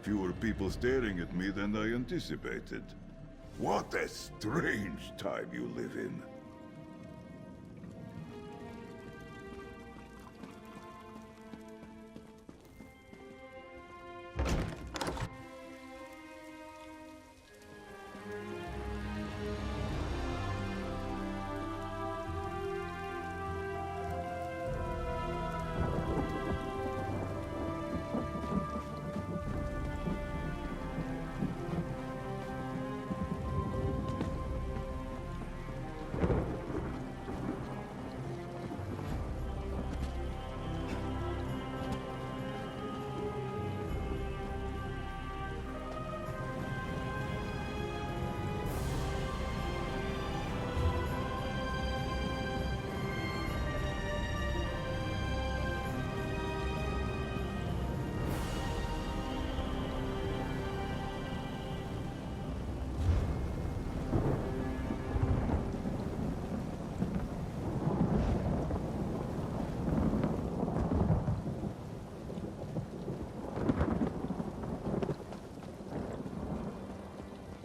Fewer people staring at me than I anticipated. What a strange time you live in.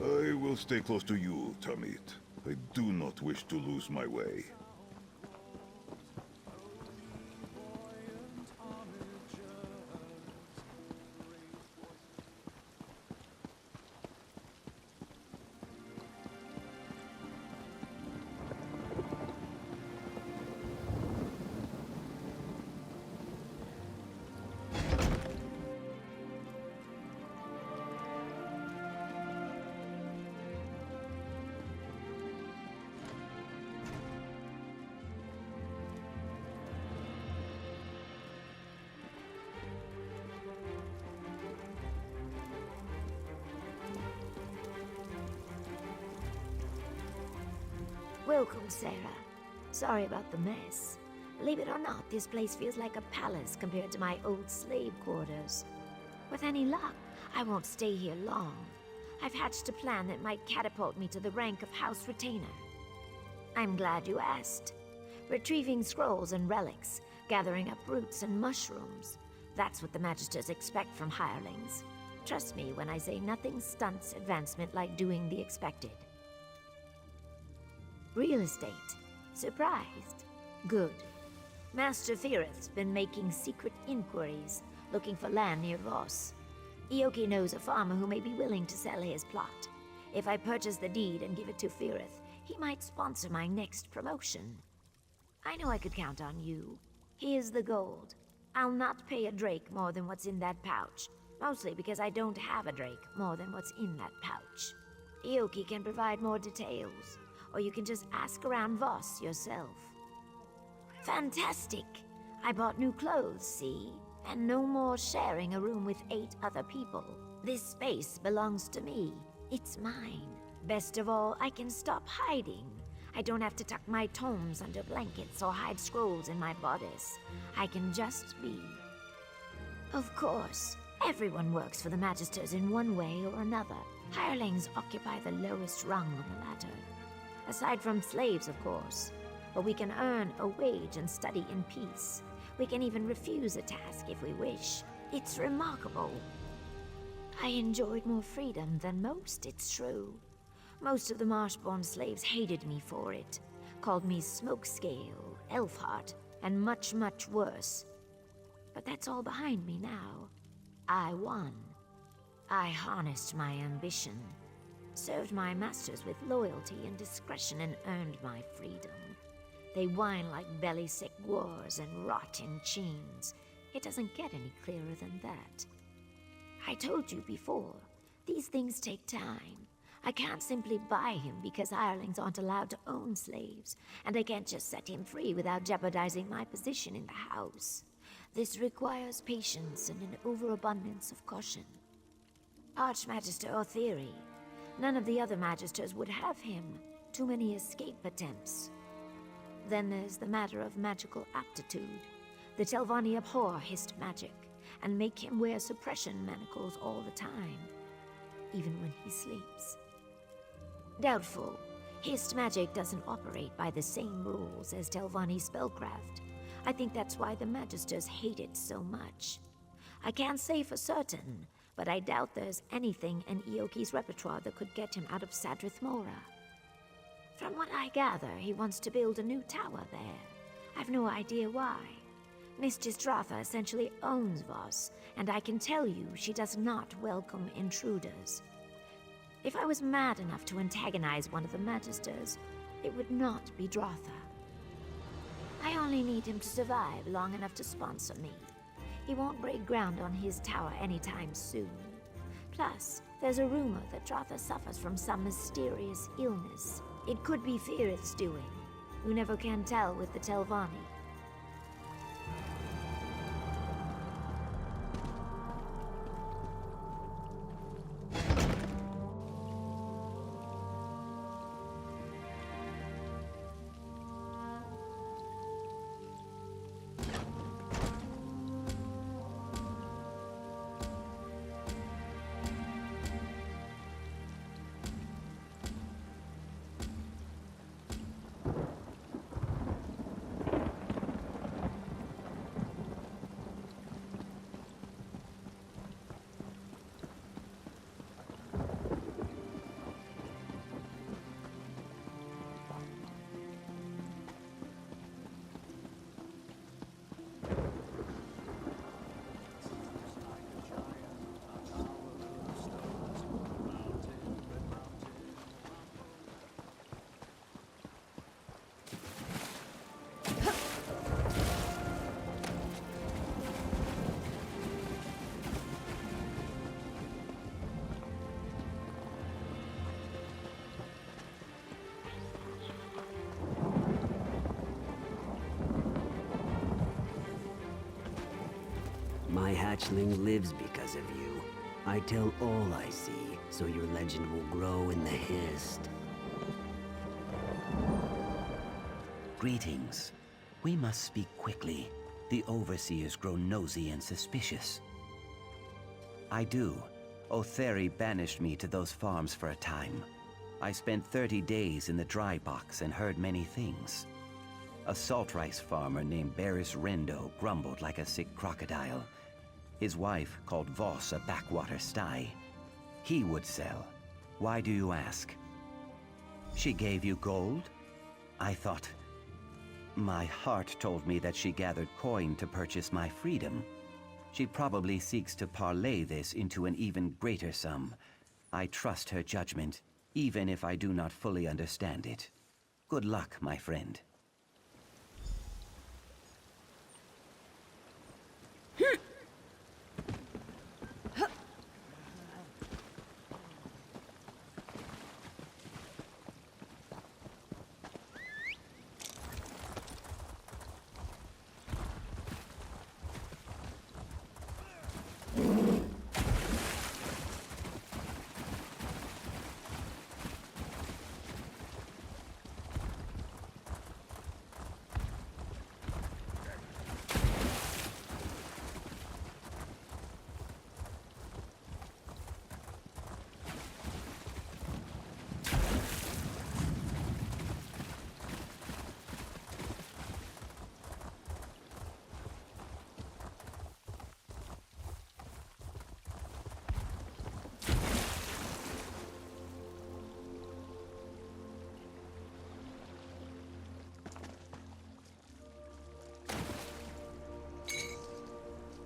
I will stay close to you, Tamit. I do not wish to lose my way. Welcome, Sarah. Sorry about the mess. Believe it or not, this place feels like a palace compared to my old slave quarters. With any luck, I won't stay here long. I've hatched a plan that might catapult me to the rank of House Retainer. I'm glad you asked. Retrieving scrolls and relics, gathering up roots and mushrooms. That's what the Magisters expect from hirelings. Trust me when I say nothing stunts advancement like doing the expected. Real estate. Surprised? Good. Master Firith's been making secret inquiries, looking for land near Voss. Ioki knows a farmer who may be willing to sell his plot. If I purchase the deed and give it to Firith, he might sponsor my next promotion. I know I could count on you. Here's the gold. I'll not pay a drake more than what's in that pouch, mostly because I don't have a drake more than what's in that pouch. Ioki can provide more details, or you can just ask around Voss yourself. Fantastic! I bought new clothes, see? And no more sharing a room with 8 other people. This space belongs to me. It's mine. Best of all, I can stop hiding. I don't have to tuck my tomes under blankets or hide scrolls in my bodice. I can just be. Of course, everyone works for the Magisters in one way or another. Hirelings occupy the lowest rung on the ladder. Aside from slaves, of course. But we can earn a wage and study in peace. We can even refuse a task if we wish. It's remarkable. I enjoyed more freedom than most, it's true. Most of the Marshborn slaves hated me for it. Called me Smokescale, Elfheart, and much, much worse. But that's all behind me now. I won. I harnessed my ambition. Served my masters with loyalty and discretion and earned my freedom. They whine like belly-sick wars and rot in chains. It doesn't get any clearer than that. I told you before, these things take time. I can't simply buy him because hirelings aren't allowed to own slaves, and I can't just set him free without jeopardizing my position in the house. This requires patience and an overabundance of caution. Archmagister Ortheri. None of the other Magisters would have him. Too many escape attempts. Then there's the matter of magical aptitude. The Telvanni abhor hist magic, and make him wear suppression manacles all the time, even when he sleeps. Doubtful. Hist magic doesn't operate by the same rules as Telvanni spellcraft. I think that's why the Magisters hate it so much. I can't say for certain, but I doubt there's anything in Ioki's repertoire that could get him out of Sadrith Mora. From what I gather, he wants to build a new tower there. I've no idea why. Mistress Dratha essentially owns Voss, and I can tell you she does not welcome intruders. If I was mad enough to antagonize one of the Magisters, it would not be Dratha. I only need him to survive long enough to sponsor me. He won't break ground on his tower anytime soon. Plus, there's a rumor that Dratha suffers from some mysterious illness. It could be Firith's doing. You never can tell with the Telvanni. My hatchling lives because of you. I tell all I see, so your legend will grow in the Hist. Greetings. We must speak quickly. The overseers grow nosy and suspicious. I do. Otheri banished me to those farms for a time. I spent 30 days in the dry box and heard many things. A salt rice farmer named Barris Rendo grumbled like a sick crocodile. His wife called Voss a backwater sty. He would sell. Why do you ask? She gave you gold? I thought... My heart told me that she gathered coin to purchase my freedom. She probably seeks to parlay this into an even greater sum. I trust her judgment, even if I do not fully understand it. Good luck, my friend.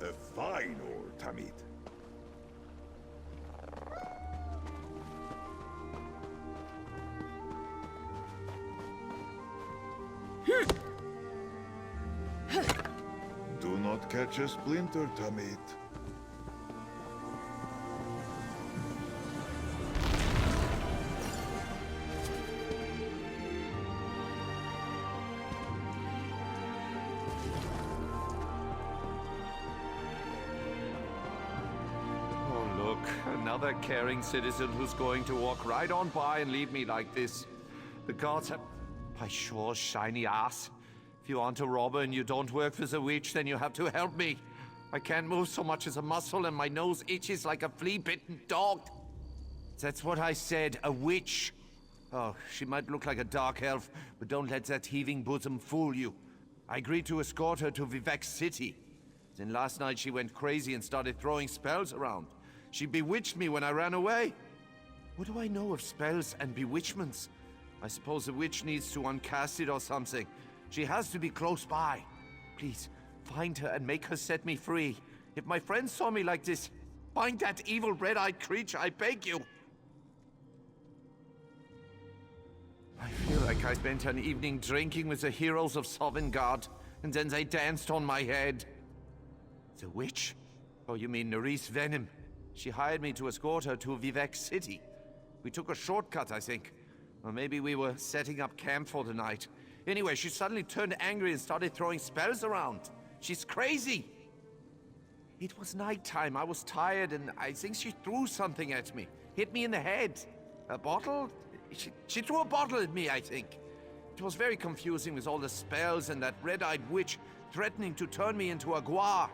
A fine old Tamid. Do not catch a splinter, Tamid. Another caring citizen who's going to walk right on by and leave me like this. The gods have... My sure shiny ass. If you aren't a robber and you don't work for the witch, then you have to help me. I can't move so much as a muscle and my nose itches like a flea-bitten dog. That's what I said, a witch. Oh, she might look like a dark elf, but don't let that heaving bosom fool you. I agreed to escort her to Vivec City. Then last night she went crazy and started throwing spells around. She bewitched me when I ran away. What do I know of spells and bewitchments? I suppose the witch needs to uncast it or something. She has to be close by. Please, find her and make her set me free. If my friends saw me like this, find that evil red-eyed creature, I beg you. I feel like I spent an evening drinking with the heroes of Sovngarde, and then they danced on my head. The witch? Oh, you mean Nerys Venom. She hired me to escort her to Vivec City. We took a shortcut, I think. Or maybe we were setting up camp for the night. Anyway, she suddenly turned angry and started throwing spells around. She's crazy. It was nighttime, I was tired, and I think she threw something at me. Hit me in the head. A bottle? She threw a bottle at me, I think. It was very confusing with all the spells and that red-eyed witch threatening to turn me into a guar.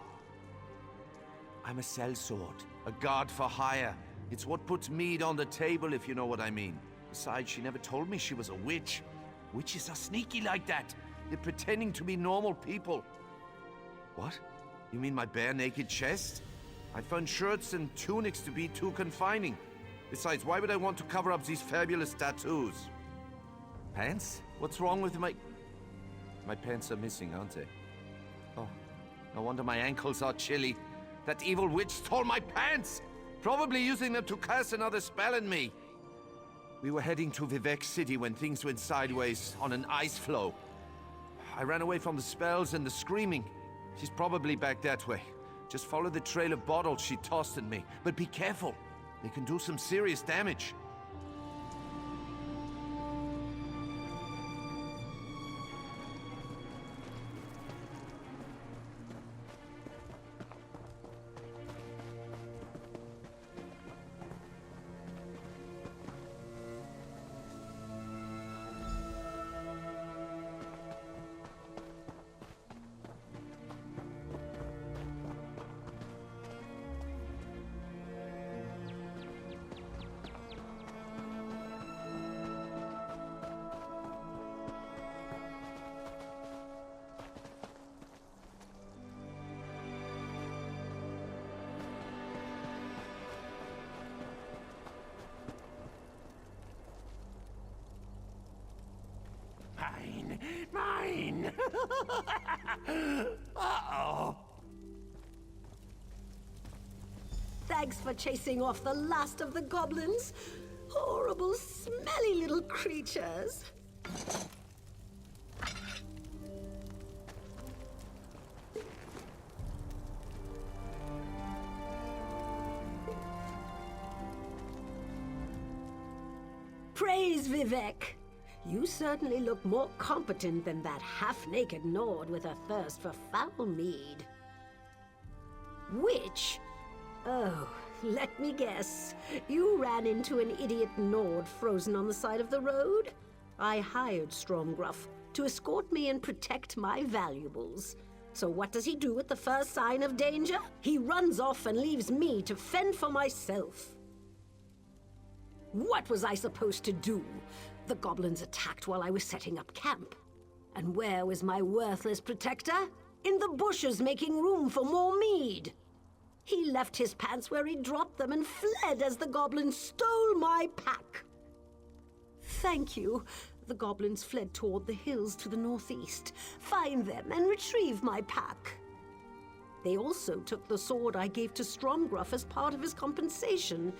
I'm a sellsword, a guard for hire. It's what puts meat on the table, if you know what I mean. Besides, she never told me she was a witch. Witches are sneaky like that. They're pretending to be normal people. What? You mean my bare-naked chest? I found shirts and tunics to be too confining. Besides, why would I want to cover up these fabulous tattoos? Pants? What's wrong with my... My pants are missing, aren't they? Oh, no wonder my ankles are chilly. That evil witch stole my pants! Probably using them to cast another spell on me. We were heading to Vivec City when things went sideways on an ice floe. I ran away from the spells and the screaming. She's probably back that way. Just follow the trail of bottles she tossed at me. But be careful. They can do some serious damage. Mine! Uh-oh. Thanks for chasing off the last of the goblins. Horrible, smelly little creatures. Praise Vivec! You certainly look more competent than that half-naked Nord with a thirst for foul mead. Which? Oh, let me guess. You ran into an idiot Nord frozen on the side of the road? I hired Stromgruff to escort me and protect my valuables. So what does he do at the first sign of danger? He runs off and leaves me to fend for myself. What was I supposed to do? The goblins attacked while I was setting up camp. And where was my worthless protector? In the bushes making room for more mead. He left his pants where he dropped them and fled as the goblins stole my pack. Thank you. The goblins fled toward the hills to the northeast. Find them and retrieve my pack. They also took the sword I gave to Stromgruff as part of his compensation.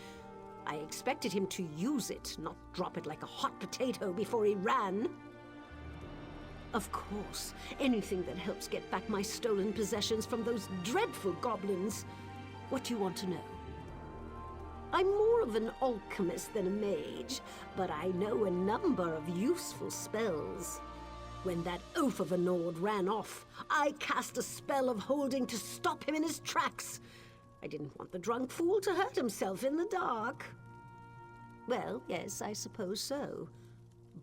I expected him to use it, not drop it like a hot potato before he ran. Of course, anything that helps get back my stolen possessions from those dreadful goblins. What do you want to know? I'm more of an alchemist than a mage, but I know a number of useful spells. When that oaf of a Nord ran off, I cast a spell of holding to stop him in his tracks. I didn't want the drunk fool to hurt himself in the dark. Well, yes, I suppose so.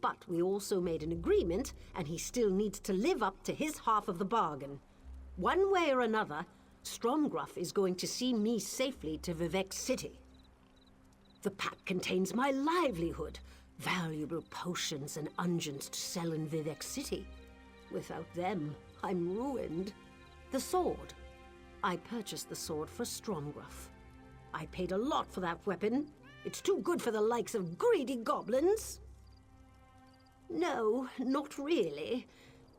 But we also made an agreement, and he still needs to live up to his half of the bargain. One way or another, Stromgruff is going to see me safely to Vivec City. The pack contains my livelihood, valuable potions and unguents to sell in Vivec City. Without them, I'm ruined. The sword. I purchased the sword for Stromgruff. I paid a lot for that weapon. It's too good for the likes of greedy goblins. No, not really.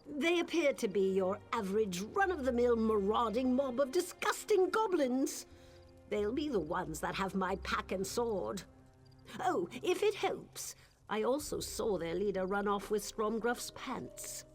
They appear to be your average run-of-the-mill marauding mob of disgusting goblins. They'll be the ones that have my pack and sword. Oh, if it helps, I also saw their leader run off with Stromgruff's pants.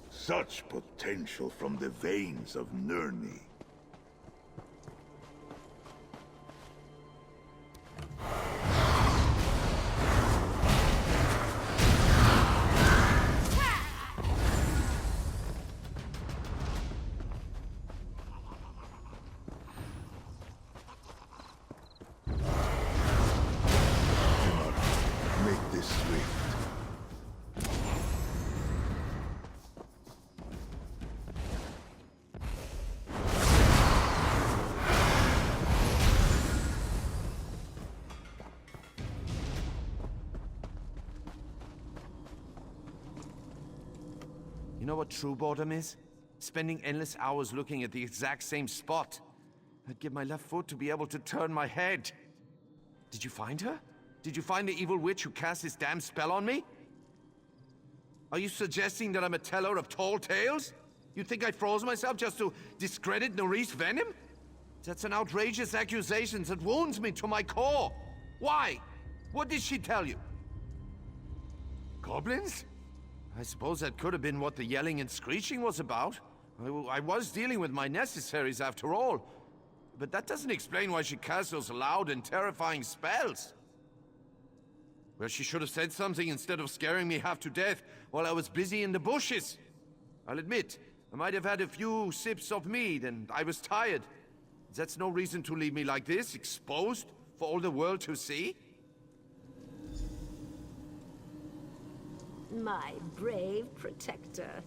Such potential from the veins of Nirni. Make this swift. You know what true boredom is? Spending endless hours looking at the exact same spot. I'd give my left foot to be able to turn my head. Did you find her? Did you find the evil witch who cast this damn spell on me? Are you suggesting that I'm a teller of tall tales? You think I froze myself just to discredit Nerys Venom? That's an outrageous accusation that wounds me to my core. Why? What did she tell you? Goblins? I suppose that could have been what the yelling and screeching was about. I was dealing with my necessaries after all. But that doesn't explain why she cast those loud and terrifying spells. Well, she should have said something instead of scaring me half to death while I was busy in the bushes. I'll admit, I might have had a few sips of mead and I was tired. That's no reason to leave me like this, exposed for all the world to see. My brave protector.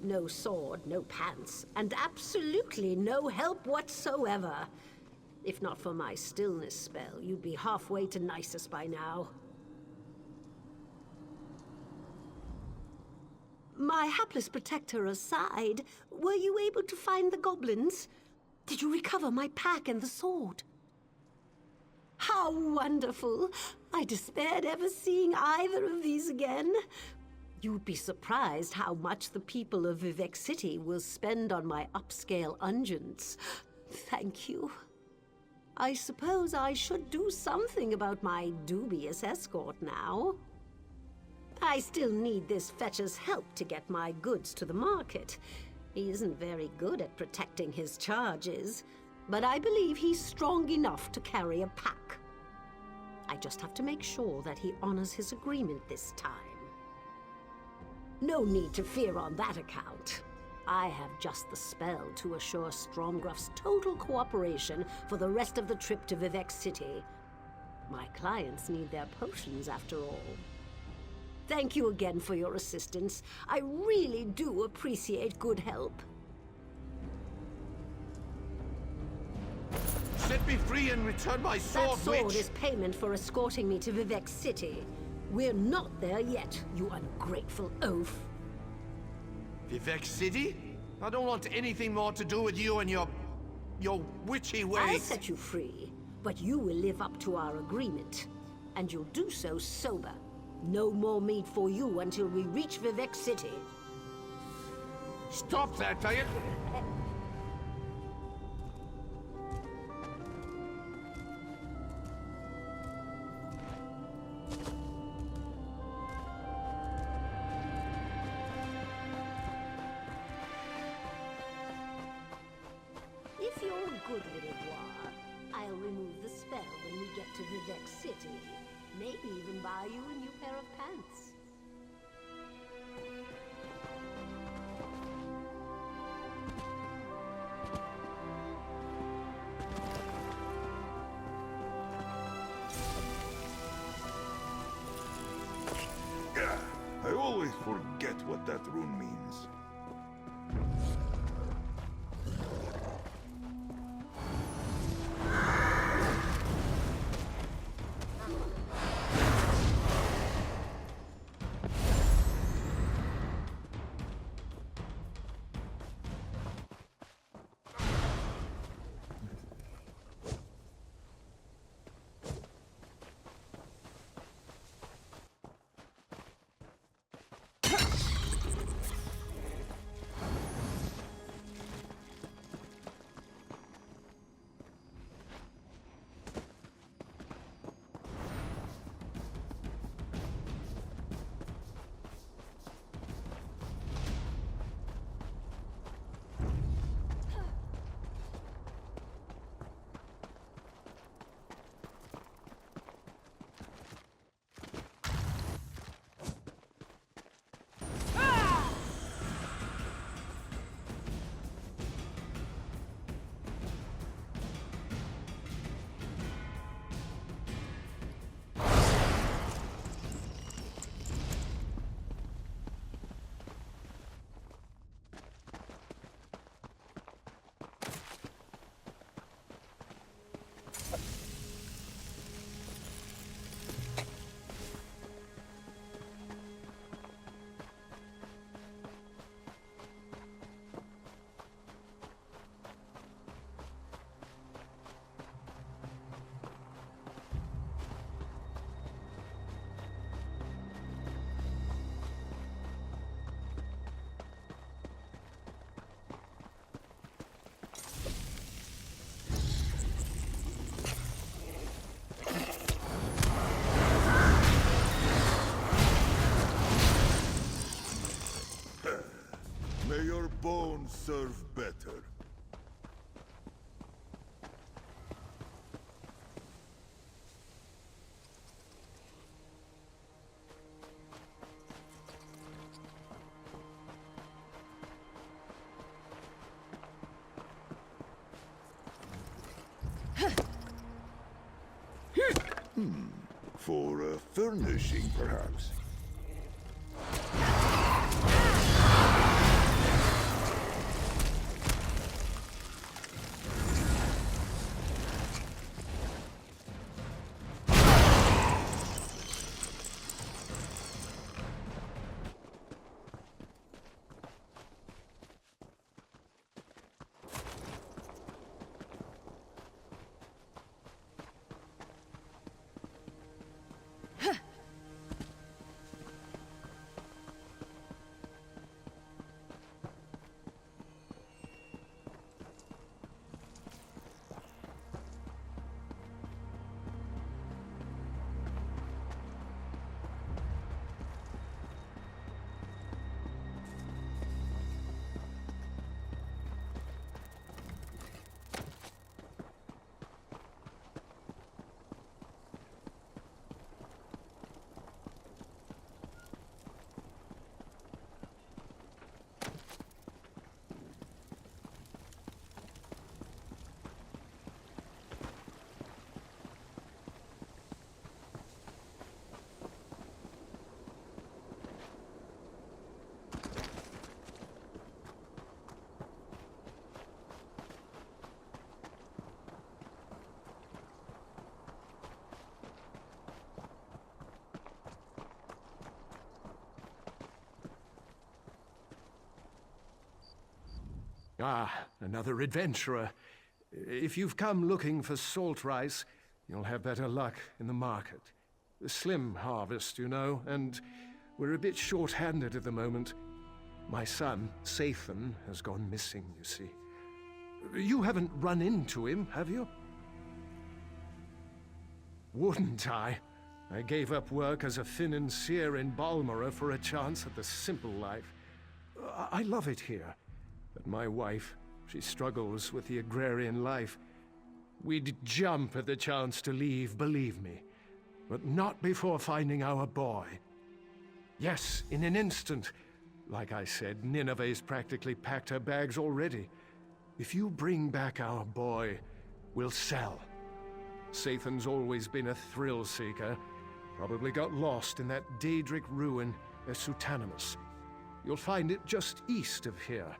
No sword, no pants, and absolutely no help whatsoever. If not for my stillness spell, you'd be halfway to Nisus by now. My hapless protector aside, were you able to find the goblins? Did you recover my pack and the sword? How wonderful! I despaired ever seeing either of these again. You'd be surprised how much the people of Vivec City will spend on my upscale unguents. Thank you. I suppose I should do something about my dubious escort now. I still need this fetcher's help to get my goods to the market. He isn't very good at protecting his charges, but I believe he's strong enough to carry a pack. I just have to make sure that he honors his agreement this time. No need to fear on that account. I have just the spell to assure Stormgruff's total cooperation for the rest of the trip to Vivec City. My clients need their potions after all. Thank you again for your assistance. I really do appreciate good help. Set me free and return my sword, That sword witch! is payment for escorting me to Vivec City. We're not there yet, you ungrateful oaf. Vivec City? I don't want anything more to do with you and your witchy ways. I'll set you free, but you will live up to our agreement. And you'll do so sober. No more meat for you until we reach Vivec City. Stop that, I... If you're a good little boy, I'll remove the spell when we get to Vivec City. Maybe even buy you a new pair of pants. Yeah, I always forget what that rune means. May your bones serve better. For furnishing, perhaps. Ah, another adventurer. If you've come looking for salt rice, you'll have better luck in the market. A slim harvest, you know, and we're a bit short-handed at the moment. My son, Sathan, has gone missing, you see. You haven't run into him, have you? Wouldn't I? I gave up work as a financier in Balmora for a chance at the simple life. I love it here. But my wife, she struggles with the agrarian life. We'd jump at the chance to leave, believe me. But not before finding our boy. Yes, in an instant. Like I said, Nineveh's practically packed her bags already. If you bring back our boy, we'll sell. Sathan's always been a thrill-seeker. Probably got lost in that Daedric ruin, Esutanimus. You'll find it just east of here.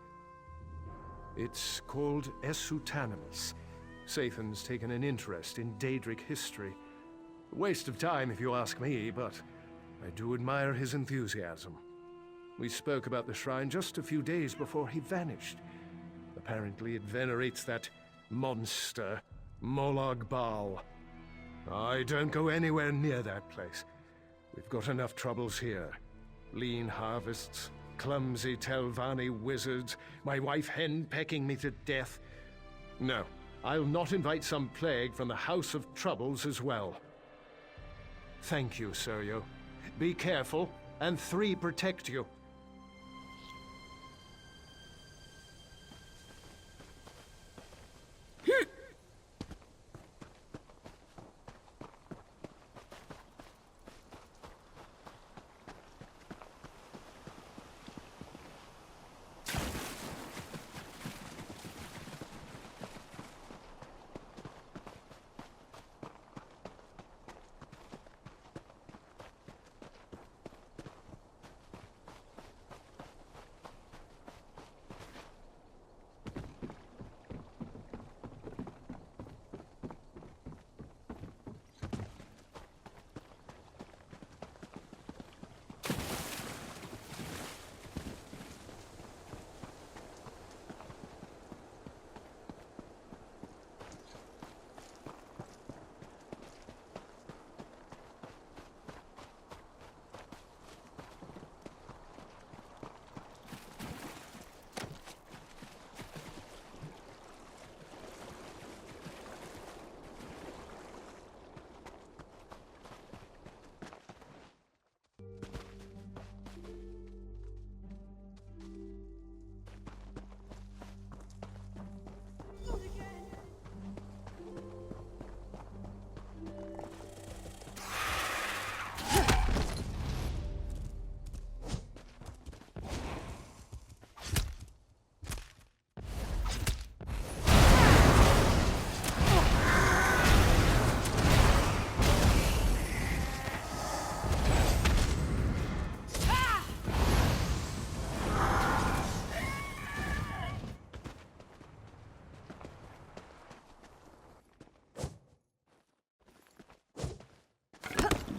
It's called Esutanimus. Sathan's taken an interest in Daedric history. A waste of time if you ask me, but I do admire his enthusiasm. We spoke about the shrine just a few days before he vanished. Apparently it venerates that monster, Molag Bal. I don't go anywhere near that place. We've got enough troubles here. Lean harvests, clumsy Telvanni wizards, my wife hen-pecking me to death. No, I'll not invite some plague from the House of Troubles as well. Thank you, Seryo. Be careful, and 3 protect you.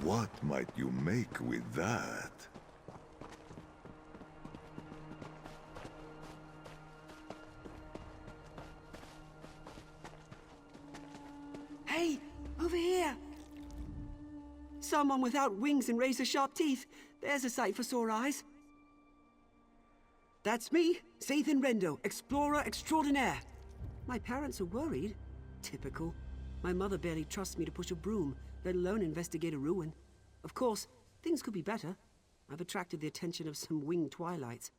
What might you make with that? Hey, over here! Someone without wings and razor-sharp teeth. There's a sight for sore eyes. That's me, Sathan Rendo, explorer extraordinaire. My parents are worried. Typical. My mother barely trusts me to push a broom, let alone investigate a ruin. Of course, things could be better. I've attracted the attention of some winged twilights.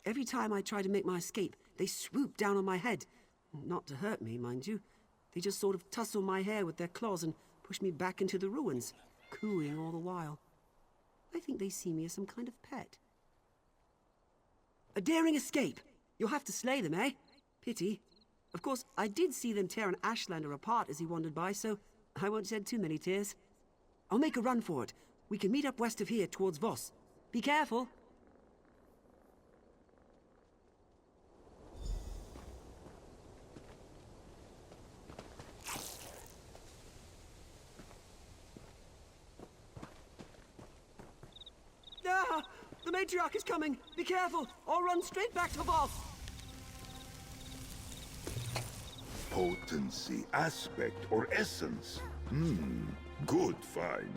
Every time I try to make my escape, they swoop down on my head. Not to hurt me, mind you. They just sort of tussle my hair with their claws and push me back into the ruins, cooing all the while. I think they see me as some kind of pet. A daring escape! You'll have to slay them, eh? Pity. Of course, I did see them tear an Ashlander apart as he wandered by, so I won't shed too many tears. I'll make a run for it. We can meet up west of here towards Voss. Be careful. Ah! The matriarch is coming! Be careful, or run straight back to Voss! Potency, aspect, or essence? Good find.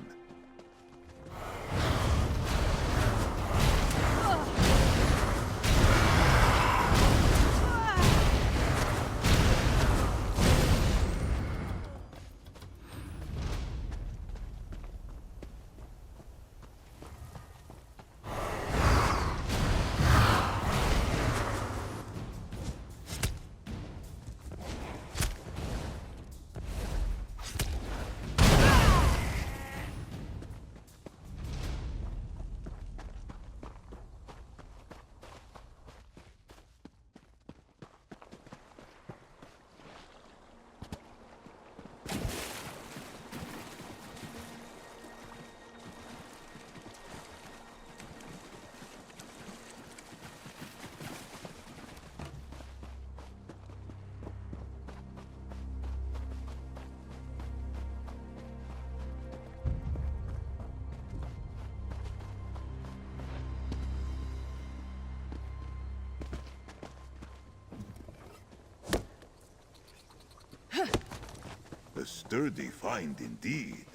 A sturdy find indeed.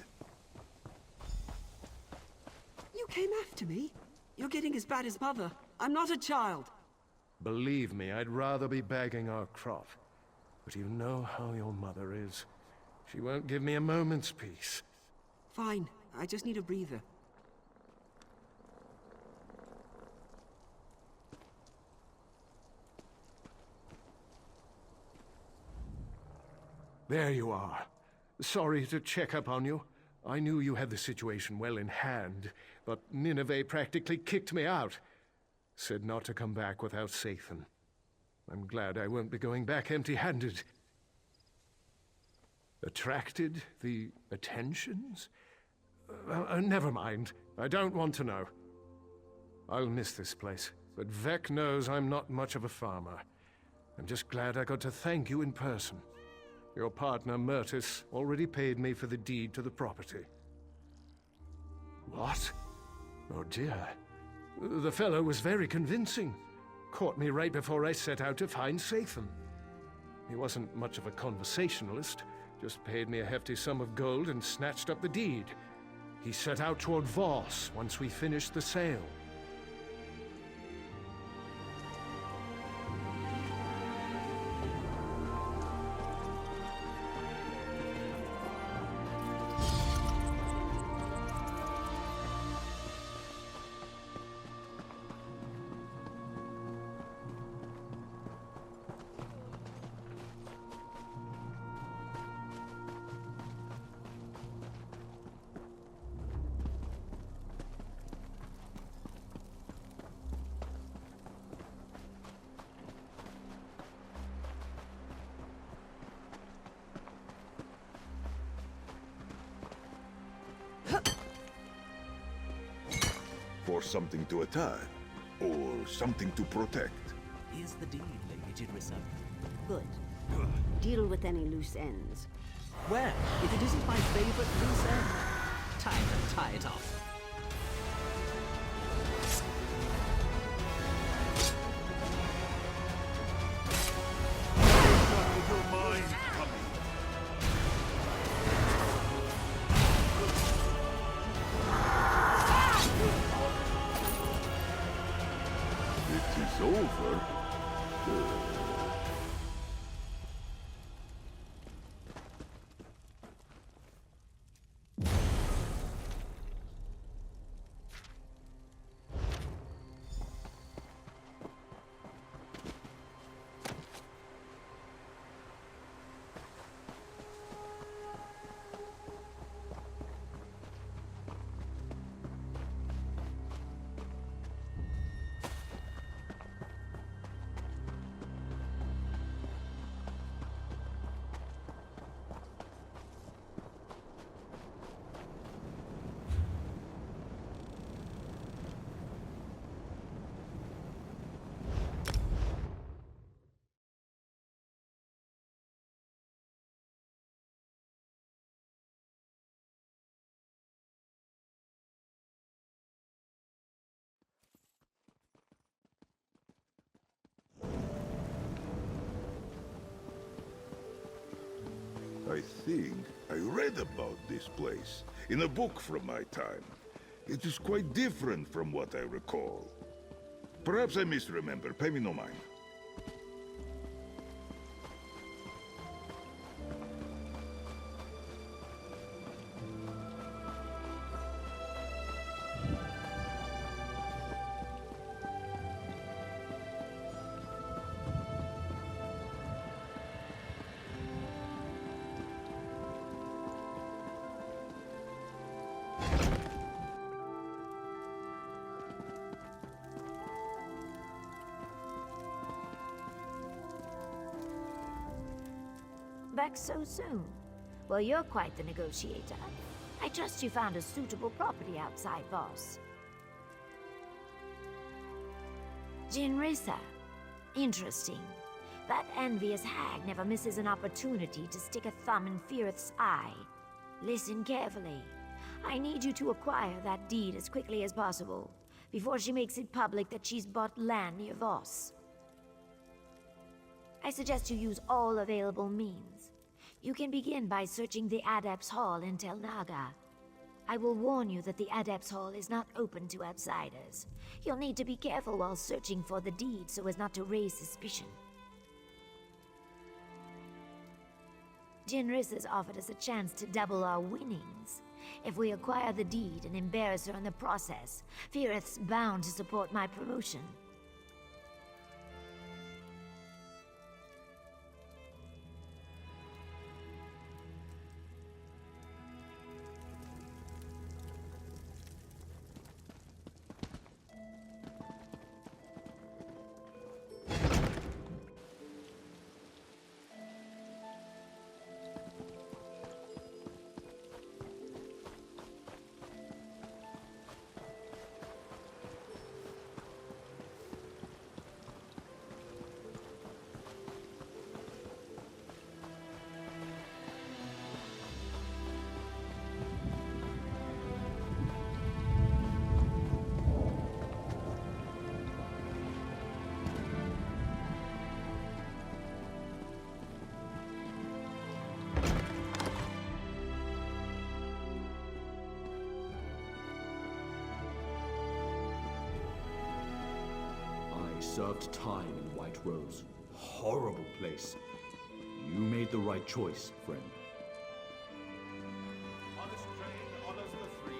You came after me? You're getting as bad as Mother. I'm not a child. Believe me, I'd rather be bagging our crop. But you know how your mother is. She won't give me a moment's peace. Fine, I just need a breather. There you are. Sorry to check up on you. I knew you had the situation well in hand, but Nineveh practically kicked me out. Said not to come back without Sathan. I'm glad I won't be going back empty-handed. Attracted the attentions? Never mind. I don't want to know. I'll miss this place, but Vec knows I'm not much of a farmer. I'm just glad I got to thank you in person. Your partner, Myrtis, already paid me for the deed to the property. What? Oh dear. The fellow was very convincing. Caught me right before I set out to find Sathan. He wasn't much of a conversationalist, just paid me a hefty sum of gold and snatched up the deed. He set out toward Voss once we finished the sale. For something to attack, or something to protect. Here's the deed, Lady Jidrissa. Good. Deal with any loose ends. Well, if it isn't my favorite loose end, time to tie it off. It is over. I think I read about this place in a book from my time. It is quite different from what I recall. Perhaps I misremember. Pay me no mind. Back so soon? Well, you're quite the negotiator. I trust you found a suitable property outside Voss. Jinrisa. Interesting. That envious hag never misses an opportunity to stick a thumb in Firith's eye. Listen carefully. I need you to acquire that deed as quickly as possible, before she makes it public that she's bought land near Voss. I suggest you use all available means. You can begin by searching the Adepts' Hall in Tel Naga. I will warn you that the Adepts' Hall is not open to outsiders. You'll need to be careful while searching for the deed so as not to raise suspicion. Jinris has offered us a chance to double our winnings. If we acquire the deed and embarrass her in the process, Firith's bound to support my promotion. I served time in White Rose. Horrible place. You made the right choice, friend. Honest trade honors the free.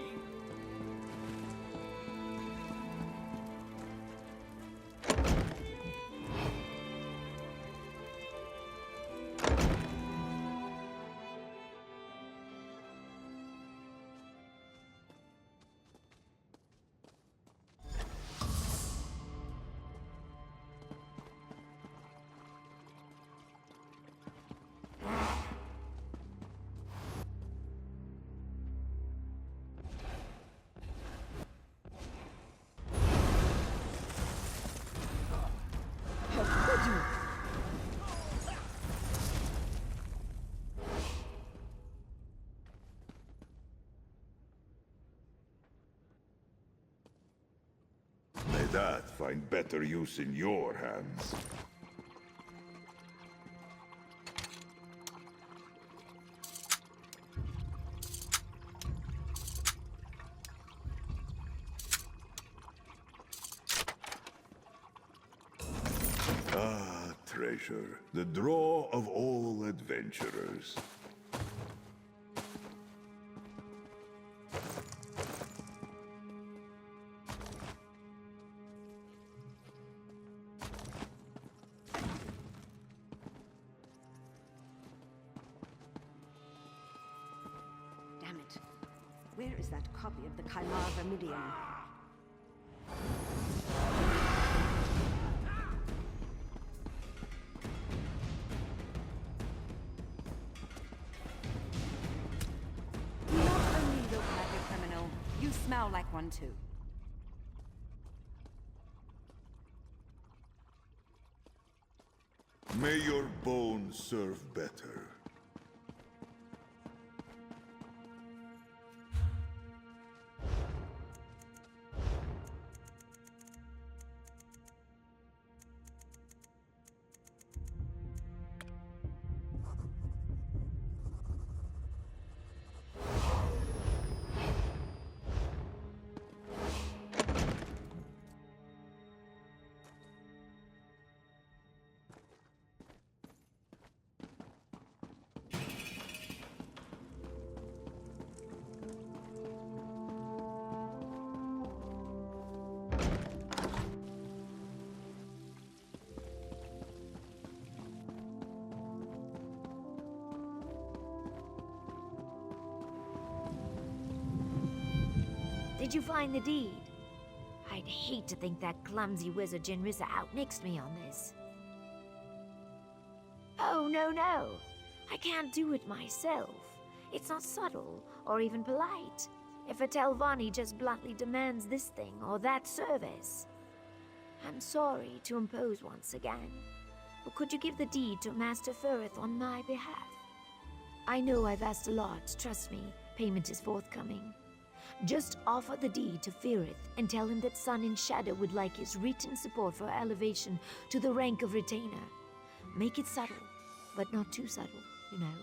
May that find better use in your hands. Ah, treasure, the draw of all adventurers. Damn it. Where is that copy of the Kaimar Vermilion? You not only look like a criminal, you smell like one too. May your bones serve better. Did you find the deed? I'd hate to think that clumsy wizard Jinrissa outmixed me on this. Oh, no. I can't do it myself. It's not subtle or even polite. If a Telvanni just bluntly demands this thing or that service. I'm sorry to impose once again, but could you give the deed to Master Ferrith on my behalf? I know I've asked a lot, trust me, payment is forthcoming. Just offer the deed to Ferrith and tell him that Sun and Shadow would like his written support for elevation to the rank of retainer. Make it subtle, but not too subtle, you know.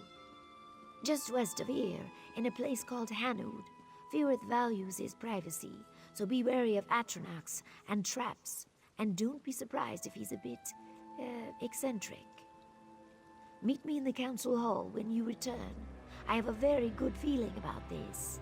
Just west of here, in a place called Hanood, Ferrith values his privacy, so be wary of Atronachs and traps, and don't be surprised if he's a bit, eccentric. Meet me in the council hall when you return. I have a very good feeling about this.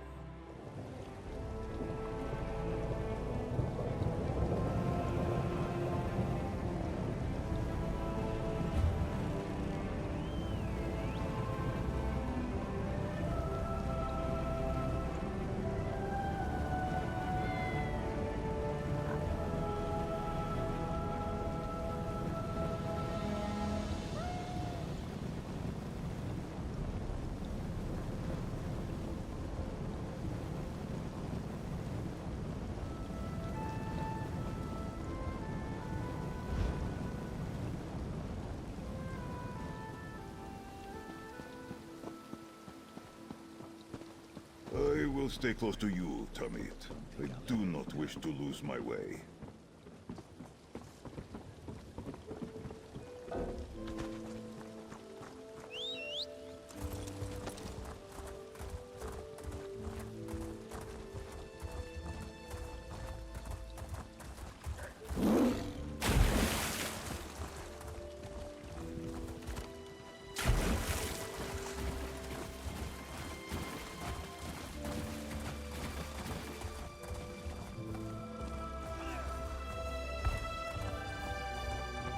I will stay close to you, Tamit. I do not wish to lose my way.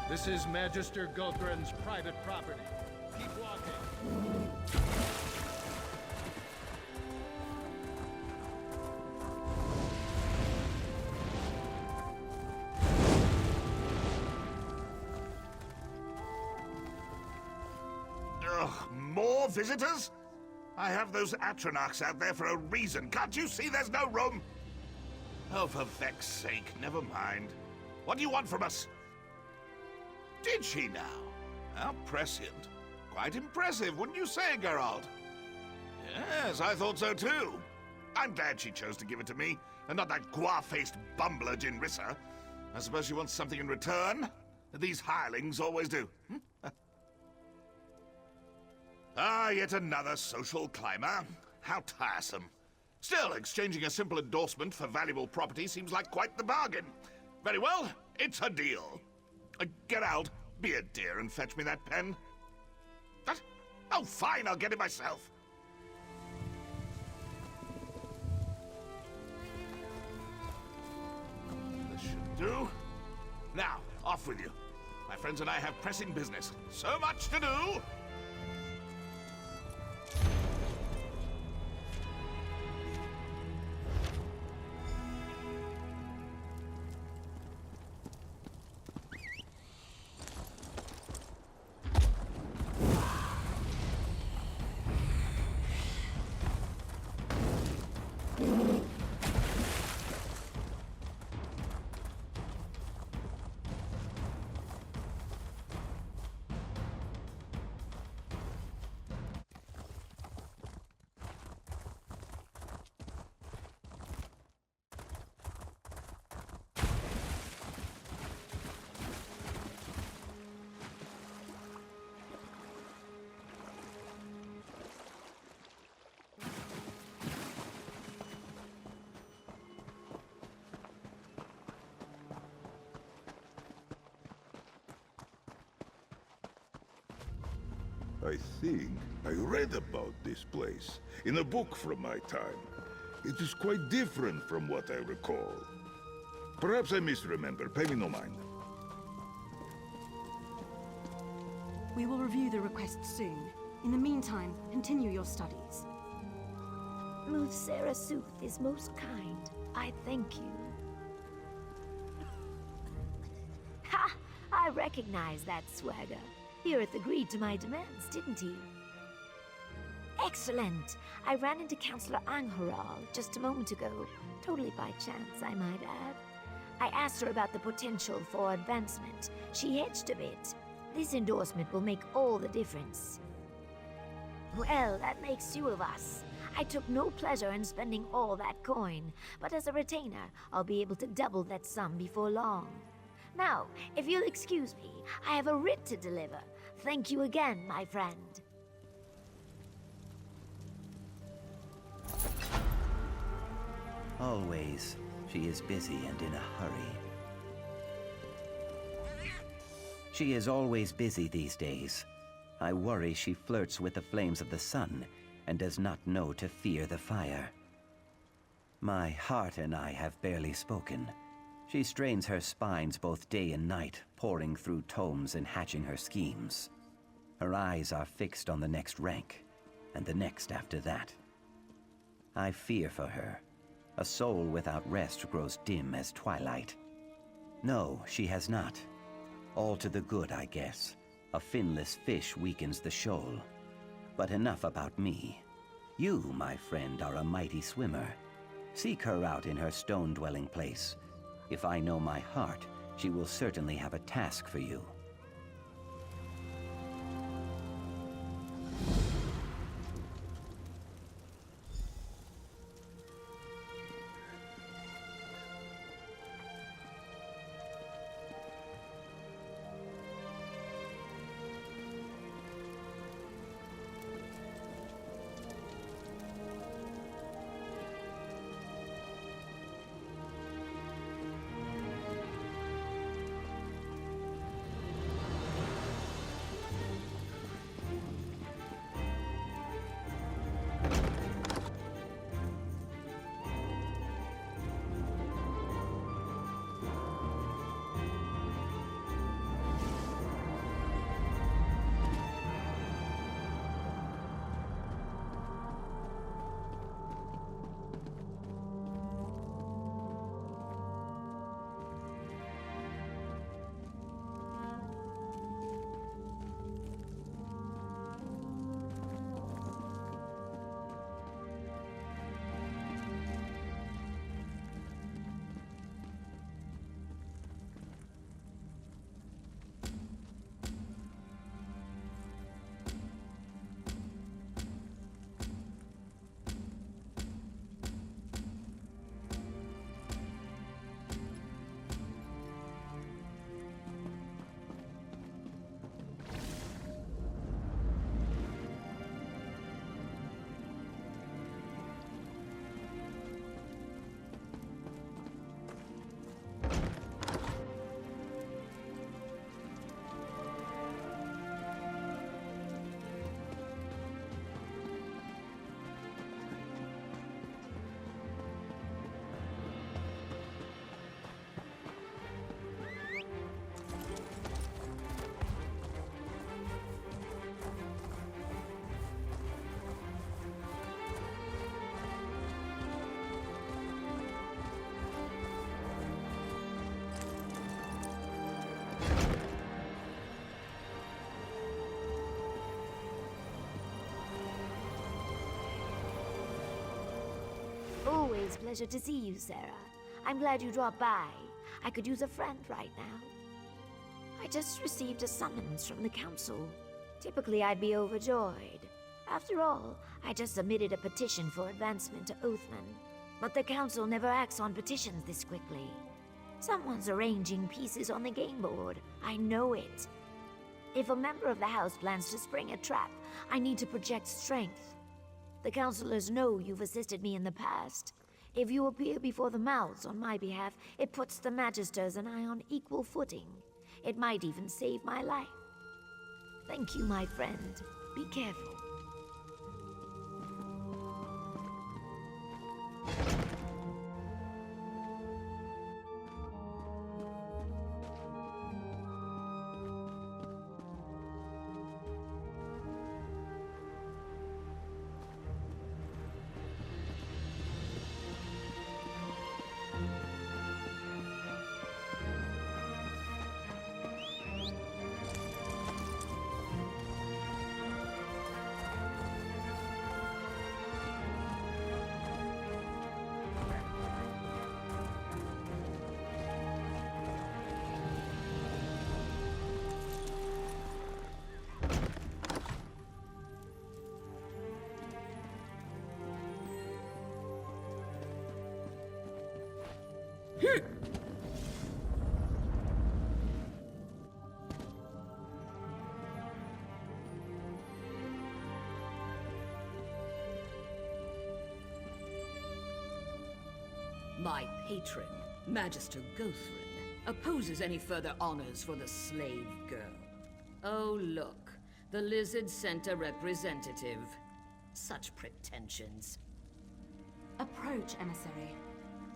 This is Magister Gulgren's private property. Keep walking. Ugh, more visitors? I have those Atronachs out there for a reason. Can't you see there's no room? Oh, for Vex's sake, never mind. What do you want from us? Did she now? How prescient. Quite impressive, wouldn't you say, Geralt? Yes, I thought so too. I'm glad she chose to give it to me, and not that guar-faced bumbler Jinrissa. I suppose she wants something in return? These hirelings always do. Ah, yet another social climber. How tiresome. Still, exchanging a simple endorsement for valuable property seems like quite the bargain. Very well, it's a deal. Get out, be a dear, and fetch me that pen. What? Oh, fine, I'll get it myself. This should do. Now, off with you. My friends and I have pressing business. So much to do! I think I read about this place in a book from my time. It is quite different from what I recall. Perhaps I misremember. Pay me no mind. We will review the request soon. In the meantime, continue your studies. Muthsera Sooth is most kind. I thank you. Ha! I recognize that swagger. Hirith agreed to my demands, didn't he? Excellent! I ran into Councillor Angharal just a moment ago. Totally by chance, I might add. I asked her about the potential for advancement. She hedged a bit. This endorsement will make all the difference. Well, that makes two of us. I took no pleasure in spending all that coin, but as a retainer, I'll be able to double that sum before long. Now, if you'll excuse me, I have a writ to deliver. Thank you again, my friend. Always. She is busy and in a hurry. She is always busy these days. I worry she flirts with the flames of the sun and does not know to fear the fire. My heart and I have barely spoken. She strains her spines both day and night, poring through tomes and hatching her schemes. Her eyes are fixed on the next rank, and the next after that. I fear for her. A soul without rest grows dim as twilight. No, she has not. All to the good, I guess. A finless fish weakens the shoal. But enough about me. You, my friend, are a mighty swimmer. Seek her out in her stone-dwelling place. If I know my heart, she will certainly have a task for you. Always pleasure to see you, Sarah. I'm glad you dropped by. I could use a friend right now. I just received a summons from the council. Typically, I'd be overjoyed. After all, I just submitted a petition for advancement to Oathman. But the council never acts on petitions this quickly. Someone's arranging pieces on the game board. I know it. If a member of the house plans to spring a trap, I need to project strength. The councilors know you've assisted me in the past. If you appear before the mouths on my behalf, it puts the Magisters and I on equal footing. It might even save my life. Thank you, my friend. Be careful. My patron, Magister Gothrin, opposes any further honors for the slave girl. Oh, look. The Lizard sent a representative. Such pretensions. Approach, emissary.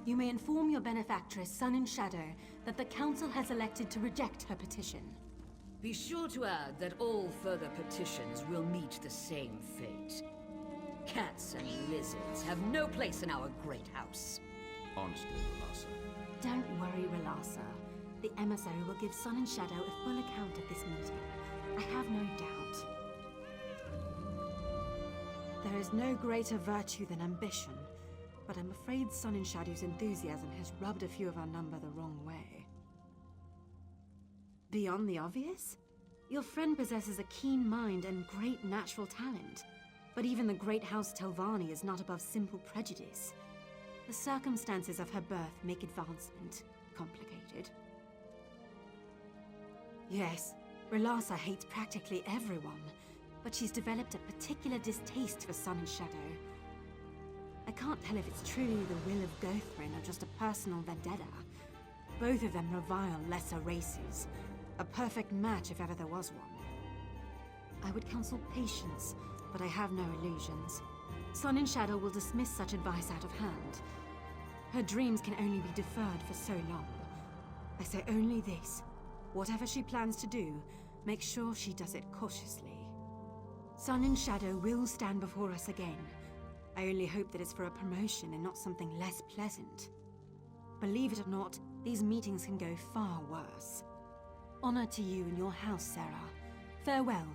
You may inform your benefactress, Sun and Shadow, that the Council has elected to reject her petition. Be sure to add that all further petitions will meet the same fate. Cats and lizards have no place in our great house. Honestly, Relassa. Don't worry, Relassa. The emissary will give Sun and Shadow a full account of this meeting. I have no doubt. There is no greater virtue than ambition, but I'm afraid Sun and Shadow's enthusiasm has rubbed a few of our number the wrong way. Beyond the obvious? Your friend possesses a keen mind and great natural talent. But even the great House Telvanni is not above simple prejudice. The circumstances of her birth make advancement complicated. Yes, Relassa hates practically everyone, but she's developed a particular distaste for Sun and Shadow. I can't tell if it's truly the will of Gothrin or just a personal vendetta. Both of them revile lesser races. A perfect match if ever there was one. I would counsel patience, but I have no illusions. Sun and Shadow will dismiss such advice out of hand. Her dreams can only be deferred for so long. I say only this. Whatever she plans to do, make sure she does it cautiously. Sun and Shadow will stand before us again. I only hope that it's for a promotion and not something less pleasant. Believe it or not, these meetings can go far worse. Honor to you and your house, Sarah. Farewell.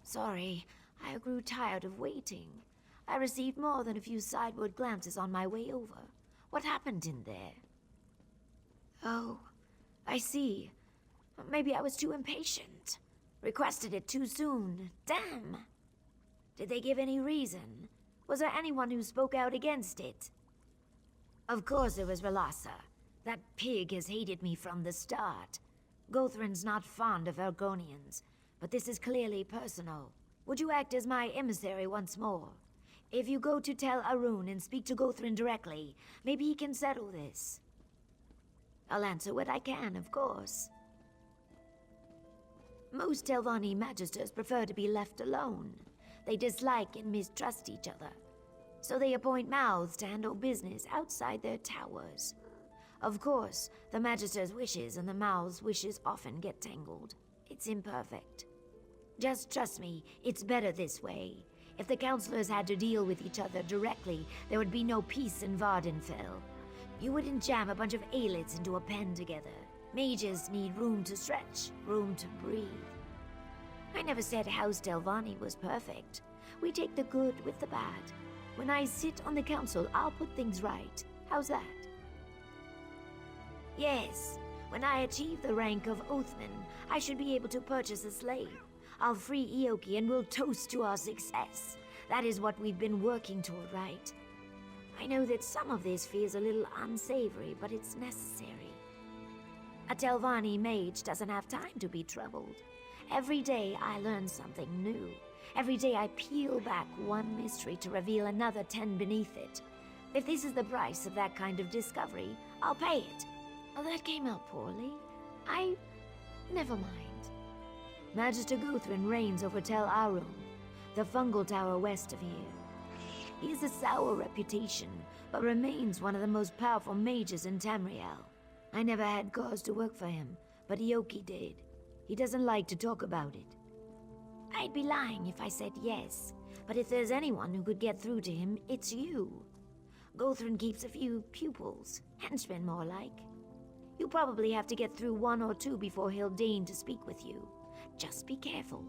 Sorry, I grew tired of waiting. I received more than a few sideward glances on my way over. What happened in there? Oh, I see. Maybe I was too impatient. Requested it too soon. Damn! Did they give any reason? Was there anyone who spoke out against it? Of course it was Relassa. That pig has hated me from the start. Gothrin's not fond of Argonians, but this is clearly personal. Would you act as my emissary once more? If you go to Tel Arun and speak to Gothrin directly, maybe he can settle this. I'll answer what I can, of course. Most Telvanni magisters prefer to be left alone. They dislike and mistrust each other, so they appoint mouths to handle business outside their towers. Of course, the magister's wishes and the mouth's wishes often get tangled. It's imperfect. Just trust me, it's better this way. If the counselors had to deal with each other directly, there would be no peace in Vardenfell. You wouldn't jam a bunch of aelids into a pen together. Mages need room to stretch, room to breathe. I never said House Telvanni was perfect. We take the good with the bad. When I sit on the council, I'll put things right. How's that? Yes, when I achieve the rank of Oathman, I should be able to purchase a slave. I'll free Ioki and we'll toast to our success. That is what we've been working toward, right? I know that some of this feels a little unsavory, but it's necessary. A Telvanni mage doesn't have time to be troubled. Every day I learn something new. Every day I peel back one mystery to reveal another 10 beneath it. If this is the price of that kind of discovery, I'll pay it. Oh, that came out poorly. Never mind. Magister Gothrin reigns over Tel Arun, the fungal tower west of here. He has a sour reputation, but remains one of the most powerful mages in Tamriel. I never had cause to work for him, but Ioki did. He doesn't like to talk about it. I'd be lying if I said yes, but if there's anyone who could get through to him, it's you. Gothrin keeps a few pupils, henchmen more like. You probably have to get through one or two before he'll deign to speak with you. Just be careful.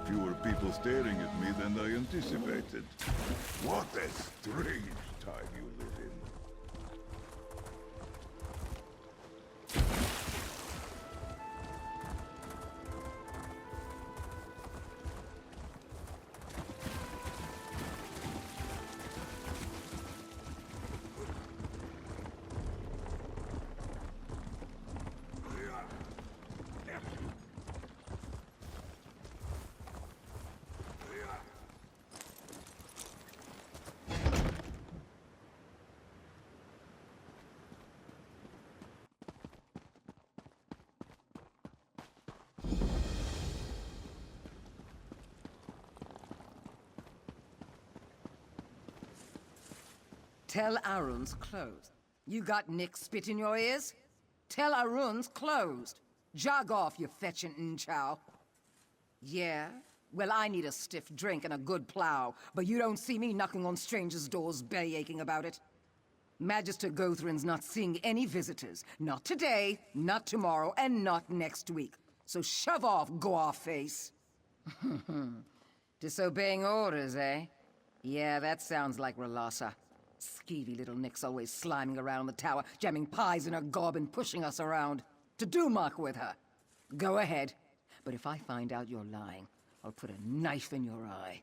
Fewer people staring at me than I anticipated. What a strange time you live in. Tell Arun's closed. You got Nick spit in your ears? Tell Arun's closed. Jog off, you fetching Nchow. Yeah? Well, I need a stiff drink and a good plow, but you don't see me knocking on strangers' doors belly-aching about it. Magister Gothrin's not seeing any visitors. Not today, not tomorrow, and not next week. So shove off, go-off-face. Disobeying orders, eh? Yeah, that sounds like Relassa. Skeevy little Nick's always sliming around the tower, jamming pies in her gob and pushing us around. To do muck with her. Go ahead. But if I find out you're lying, I'll put a knife in your eye.